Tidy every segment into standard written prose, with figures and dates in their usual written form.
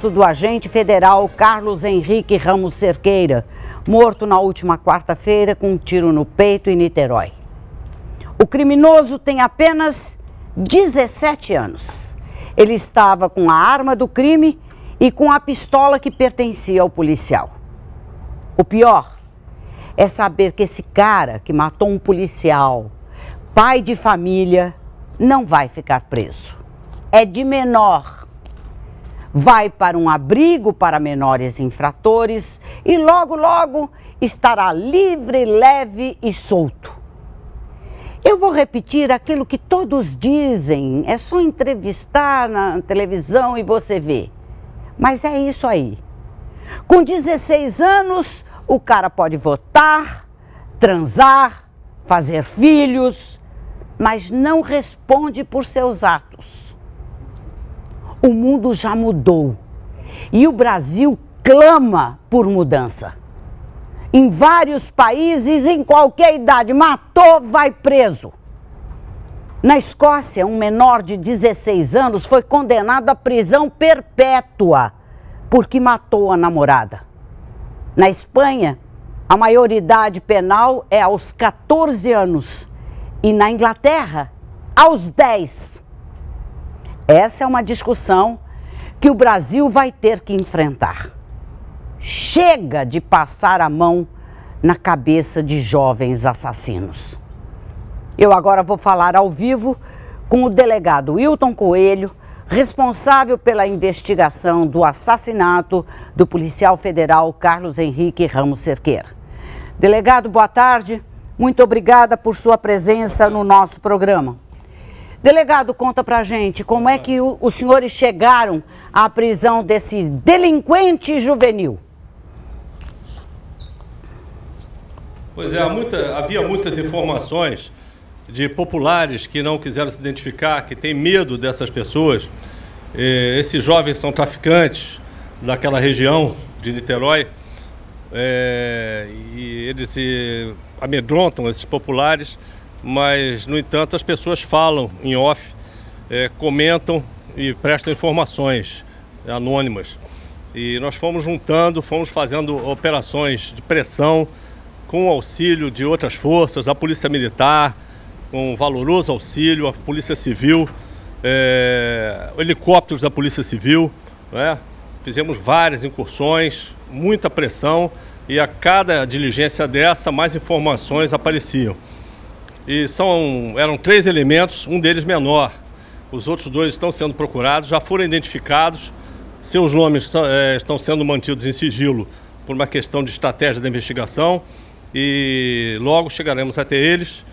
assassinato do agente federal Carlos Henrique Ramos Cerqueira, morto na última quarta-feira com um tiro no peito em Niterói. O criminoso tem apenas 17 anos. Ele estava com a arma do crime e com a pistola que pertencia ao policial. O pior é saber que esse cara que matou um policial, pai de família, não vai ficar preso. É de menor. Vai para um abrigo para menores infratores e logo, logo estará livre, leve e solto. Eu vou repetir aquilo que todos dizem, é só entrevistar na televisão e você vê. Mas é isso aí. Com 16 anos, o cara pode votar, transar, fazer filhos, mas não responde por seus atos. O mundo já mudou e o Brasil clama por mudança. Em vários países, em qualquer idade, matou, vai preso. Na Escócia, um menor de 16 anos foi condenado à prisão perpétua porque matou a namorada. Na Espanha, a maioridade penal é aos 14 anos e na Inglaterra, aos 10. Essa é uma discussão que o Brasil vai ter que enfrentar. Chega de passar a mão na cabeça de jovens assassinos. Eu agora vou falar ao vivo com o delegado Wilton Coelho, responsável pela investigação do assassinato do policial federal Carlos Henrique Ramos Cerqueira. Delegado, boa tarde. Muito obrigada por sua presença no nosso programa. Delegado, conta pra gente como é que os senhores chegaram à prisão desse delinquente juvenil. Pois é, havia muitas informações de populares que não quiseram se identificar, que têm medo dessas pessoas. Esses jovens são traficantes daquela região de Niterói e eles se amedrontam, esses populares, mas, no entanto, as pessoas falam em off, comentam e prestam informações anônimas. E nós fomos juntando, fomos fazendo operações de pressão com o auxílio de outras forças, a Polícia Militar, com valoroso auxílio, a Polícia Civil, helicópteros da Polícia Civil, né? Fizemos várias incursões, muita pressão e a cada diligência dessa, mais informações apareciam. E eram 3 elementos, um deles menor. Os outros 2 estão sendo procurados, já foram identificados, seus nomes estão sendo mantidos em sigilo por uma questão de estratégia da investigação e logo chegaremos até eles.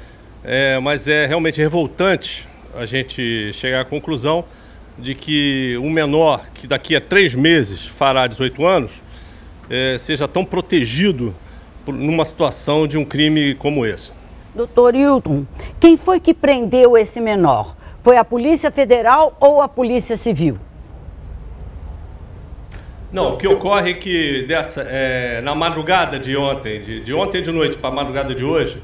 Mas é realmente revoltante a gente chegar à conclusão de que um menor que daqui a 3 meses fará 18 anos seja tão protegido numa situação de um crime como esse. Doutor Wilton, quem foi que prendeu esse menor? Foi a Polícia Federal ou a Polícia Civil? Não, o que ocorre é que na madrugada de ontem, de ontem de noite para a madrugada de hoje,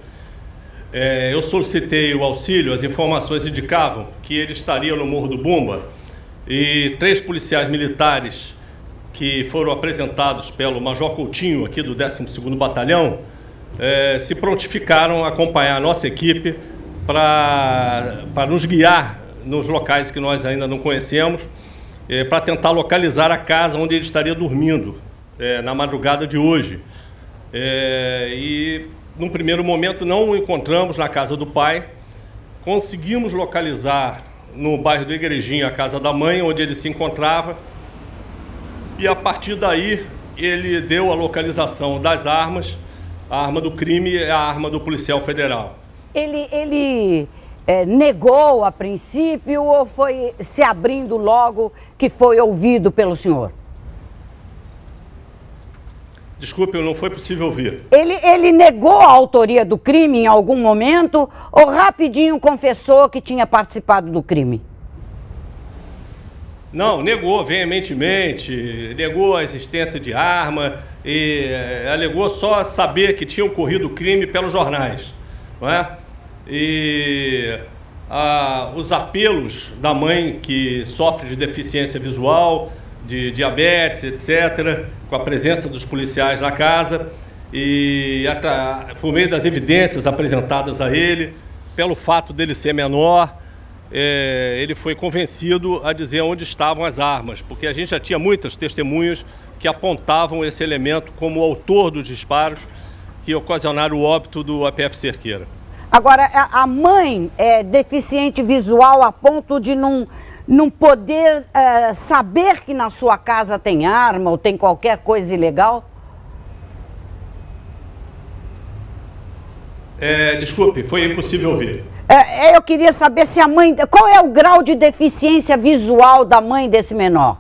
eu solicitei o auxílio, as informações indicavam que ele estaria no Morro do Bumba e 3 policiais militares que foram apresentados pelo Major Coutinho, aqui do 12º Batalhão, se prontificaram a acompanhar a nossa equipe para nos guiar nos locais que nós ainda não conhecemos, para tentar localizar a casa onde ele estaria dormindo na madrugada de hoje. E num primeiro momento não o encontramos na casa do pai, conseguimos localizar no bairro do Igrejinha a casa da mãe, onde ele se encontrava, e a partir daí ele deu a localização das armas. A arma do crime é a arma do policial federal. Ele negou a princípio ou foi se abrindo logo que foi ouvido pelo senhor? Desculpe, não foi possível ouvir. Ele negou a autoria do crime em algum momento ou rapidinho confessou que tinha participado do crime? Não, negou veementemente, negou a existência de arma e alegou só saber que tinha ocorrido o crime pelos jornais, não é? E os apelos da mãe que sofre de deficiência visual, de diabetes, etc., com a presença dos policiais na casa, e por meio das evidências apresentadas a ele, pelo fato dele ser menor, ele foi convencido a dizer onde estavam as armas, porque a gente já tinha muitas testemunhas que apontavam esse elemento como o autor dos disparos que ocasionaram o óbito do APF Cerqueira. Agora, a mãe é deficiente visual a ponto de não poder saber que na sua casa tem arma ou tem qualquer coisa ilegal? Desculpe, foi impossível ouvir. Eu queria saber se a mãe... Qual é o grau de deficiência visual da mãe desse menor?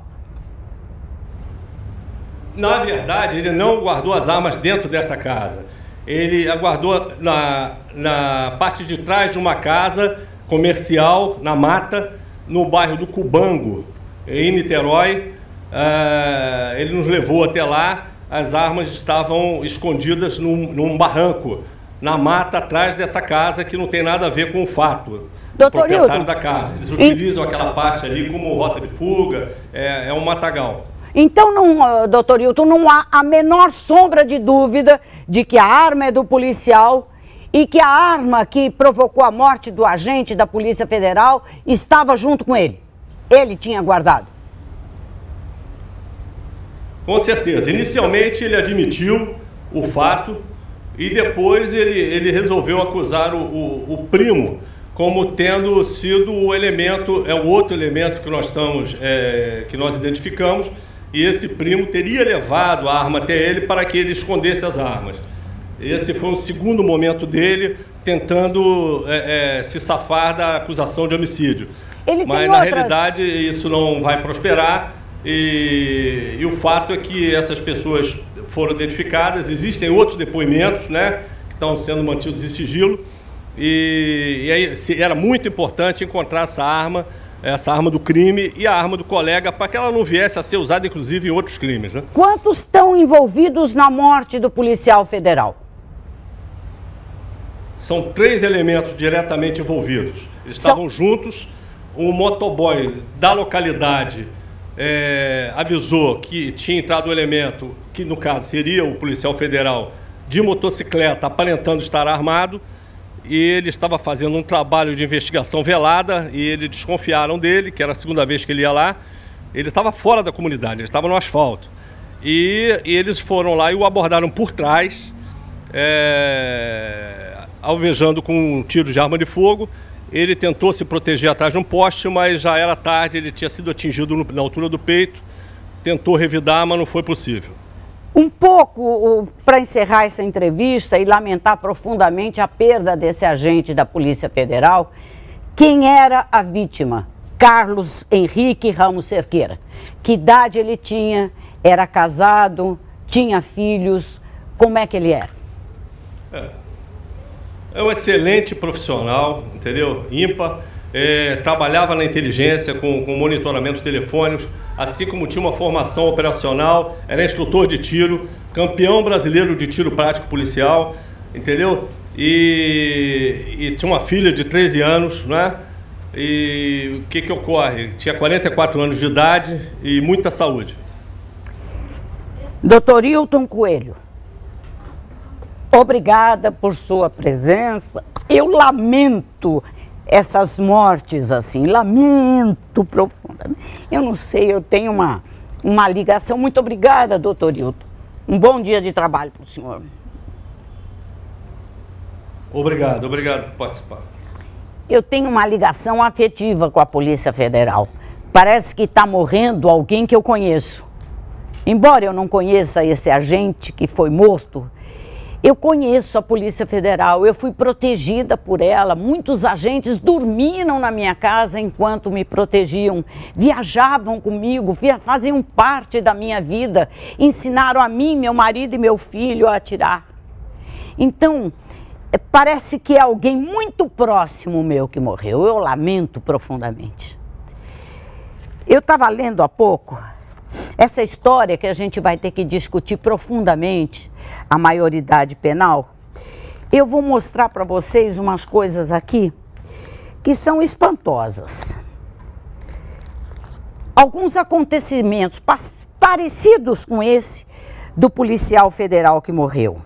Na verdade, ele não guardou as armas dentro dessa casa. Ele aguardou na parte de trás de uma casa comercial, na mata, no bairro do Cubango, em Niterói. Ele nos levou até lá, as armas estavam escondidas num barranco, na mata atrás dessa casa, que não tem nada a ver com o fato. Doutor proprietário da casa. Eles utilizam aquela parte ali como rota de fuga, é um matagal. Então, doutor Hilton, não há a menor sombra de dúvida de que a arma é do policial e que a arma que provocou a morte do agente da Polícia Federal estava junto com ele. Ele tinha guardado. Com certeza. Inicialmente ele admitiu o fato e depois ele resolveu acusar o primo como tendo sido o elemento, o outro elemento que nós identificamos, e esse primo teria levado a arma até ele para que ele escondesse as armas. Esse foi um segundo momento dele tentando se safar da acusação de homicídio. Mas na realidade isso não vai prosperar e o fato é que essas pessoas foram identificadas, existem outros depoimentos, né, que estão sendo mantidos em sigilo e aí era muito importante encontrar essa arma do crime e a arma do colega para que ela não viesse a ser usada, inclusive, em outros crimes, né? Quantos estão envolvidos na morte do policial federal? São 3 elementos diretamente envolvidos. Eles estavam juntos, um motoboy da localidade avisou que tinha entrado o elemento, que no caso seria o policial federal, de motocicleta, aparentando estar armado, e ele estava fazendo um trabalho de investigação velada e eles desconfiaram dele, que era a segunda vez que ele ia lá. Ele estava fora da comunidade, ele estava no asfalto. E eles foram lá e o abordaram por trás, alvejando com um tiro de arma de fogo. Ele tentou se proteger atrás de um poste, mas já era tarde, ele tinha sido atingido na altura do peito. Tentou revidar, mas não foi possível. Um pouco para encerrar essa entrevista e lamentar profundamente a perda desse agente da Polícia Federal, quem era a vítima? Carlos Henrique Ramos Cerqueira. Que idade ele tinha? Era casado? Tinha filhos? Como é que ele era? É um excelente profissional, entendeu? Ímpar. Trabalhava na inteligência com monitoramentos telefônicos, assim como tinha uma formação operacional, era instrutor de tiro, campeão brasileiro de tiro prático policial, entendeu? E tinha uma filha de 13 anos, né? E o que ocorre? Tinha 44 anos de idade e muita saúde. Doutor Hilton Coelho, obrigada por sua presença. Eu lamento essas mortes, assim, lamento profundamente. Eu não sei, eu tenho uma ligação. Muito obrigada, doutor Hilton. Um bom dia de trabalho para o senhor. Obrigado por participar. Eu tenho uma ligação afetiva com a Polícia Federal. Parece que está morrendo alguém que eu conheço. Embora eu não conheça esse agente que foi morto, eu conheço a Polícia Federal, eu fui protegida por ela. Muitos agentes dormiam na minha casa enquanto me protegiam, viajavam comigo, faziam parte da minha vida, ensinaram a mim, meu marido e meu filho a atirar. Então, parece que é alguém muito próximo meu que morreu, eu lamento profundamente. Eu estava lendo há pouco essa história que a gente vai ter que discutir profundamente, a maioridade penal. Eu vou mostrar para vocês umas coisas aqui que são espantosas. alguns acontecimentos parecidos com esse do policial federal que morreu.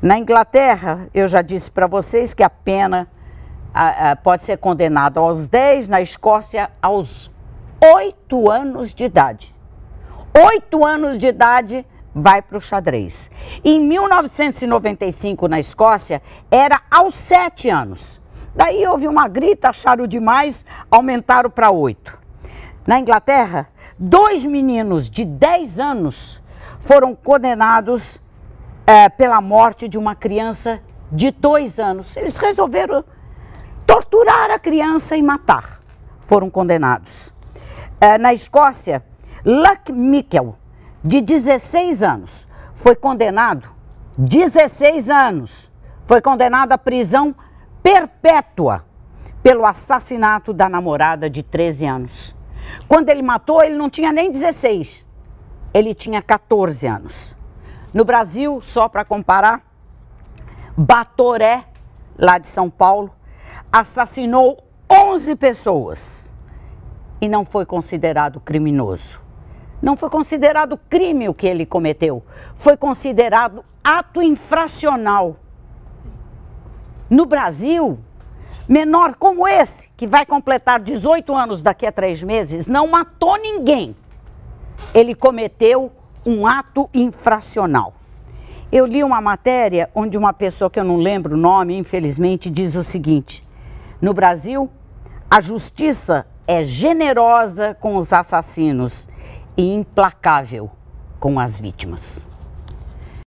Na Inglaterra, eu já disse para vocês que a pena pode ser condenada aos 10, na Escócia aos 8 anos de idade. 8 anos de idade vai para o xadrez. Em 1995, na Escócia, era aos 7 anos. Daí houve uma grita, acharam demais, aumentaram para 8. Na Inglaterra, 2 meninos de 10 anos foram condenados pela morte de uma criança de 2 anos. Eles resolveram torturar a criança e matar. Foram condenados. Na Escócia, Luke Mickle, de 16 anos, foi condenado, 16 anos, foi condenado à prisão perpétua pelo assassinato da namorada de 13 anos. Quando ele matou, ele não tinha nem 16, ele tinha 14 anos. No Brasil, só para comparar, Batoré, lá de São Paulo, assassinou 11 pessoas e não foi considerado criminoso. Não foi considerado crime o que ele cometeu, foi considerado ato infracional. No Brasil, menor como esse, que vai completar 18 anos daqui a 3 meses, não matou ninguém. Ele cometeu um ato infracional. Eu li uma matéria onde uma pessoa que eu não lembro o nome, infelizmente, diz o seguinte: no Brasil, a justiça é generosa com os assassinos e implacável com as vítimas.